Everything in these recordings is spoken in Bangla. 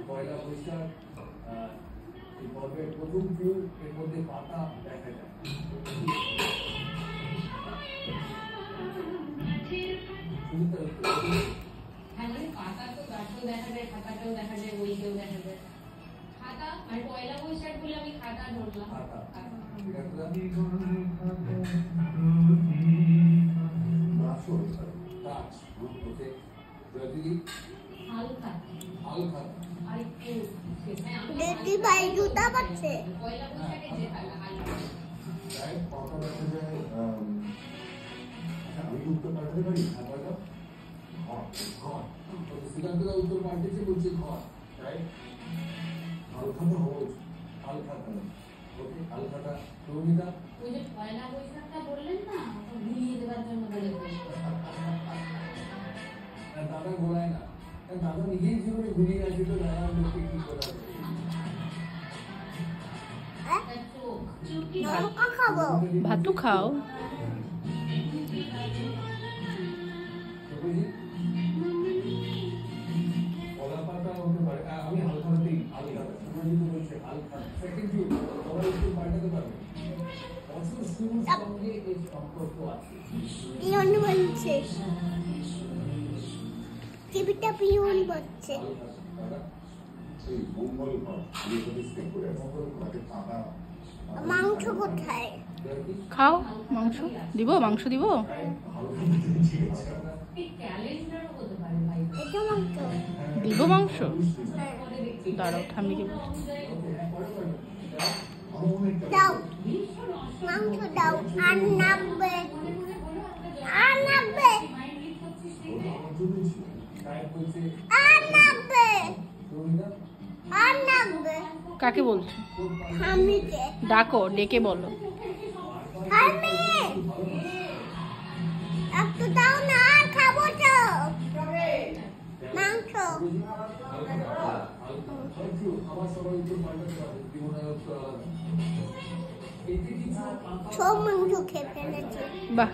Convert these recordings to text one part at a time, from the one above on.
পয়লা বৈশাখ এই পর্বের প্রথম ফুল এর মধ্যে পাতা দেখা যায়। পাতা তো গাছও দেখা যায়, খাতাটাও দেখা যায়, বইকেও দেখা যায়। খাতা মানে পয়লা বৈশাখ বলে আমি খাতা ধরলাম। জুতা পাচ্ছে পয়লা বৈশাখে যে উত্তর পাল্টাতে পারি সিদ্ধান্তরা উত্তর পাল্টেছে বলছে ঘর, তাই হালখাতা হওয়া উচিত। হালখাতা ওকে, হালখাতা রমিতা ওই যে পয়লা বৈশাখটা বললেন না, ঘুরিয়ে দেওয়ার জন্য বলে দাদা ঘোরায় না, দাদা নিজেই জীবনে ঘুরিয়ে আছে, তো দাদা লোককে কি করা ভাতু খাও। আমি হালখাতাতেই হালখাতা বলছে হালখাতা সেকেন্ড সবাই একটু পাল্টাতে পারবে। অসুর শুরুর সঙ্গে এই সম্পর্ক আছে। পিয়ন বলছে, টিভিটা পিয়ন বলছে। মাংস কোথায়? খাও মাংস দিব, মাংস দিব। এটা মাংস দিব মাংস, দাঁড়াও ঠাম্মিকে দাও, মাংস দাও। আর নামবে, আর নামবে, আর নামবে, আর নামবে। কাকে বলছো? হামিকে ডাকো, ডেকে বলো। হামি একটু দাও না, খাবো তো মাংস। সব মাংস খেয়ে ফেলেছে। বাহ,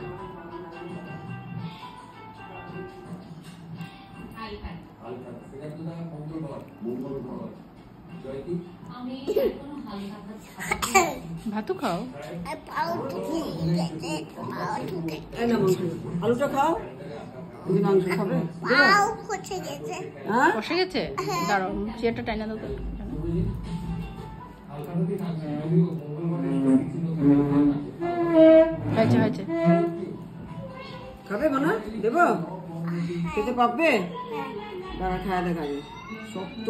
ভাতু খাও। আলুটা খাও, মাংস খাবে। বসে গেছে, দাঁড়াও চেয়ারটা টাইনা দাও। হয়েছে হয়েছে, খাবে না? দেব খেতে পারবে? দাঁড়া খাওয়া দেখাবে শক্ত।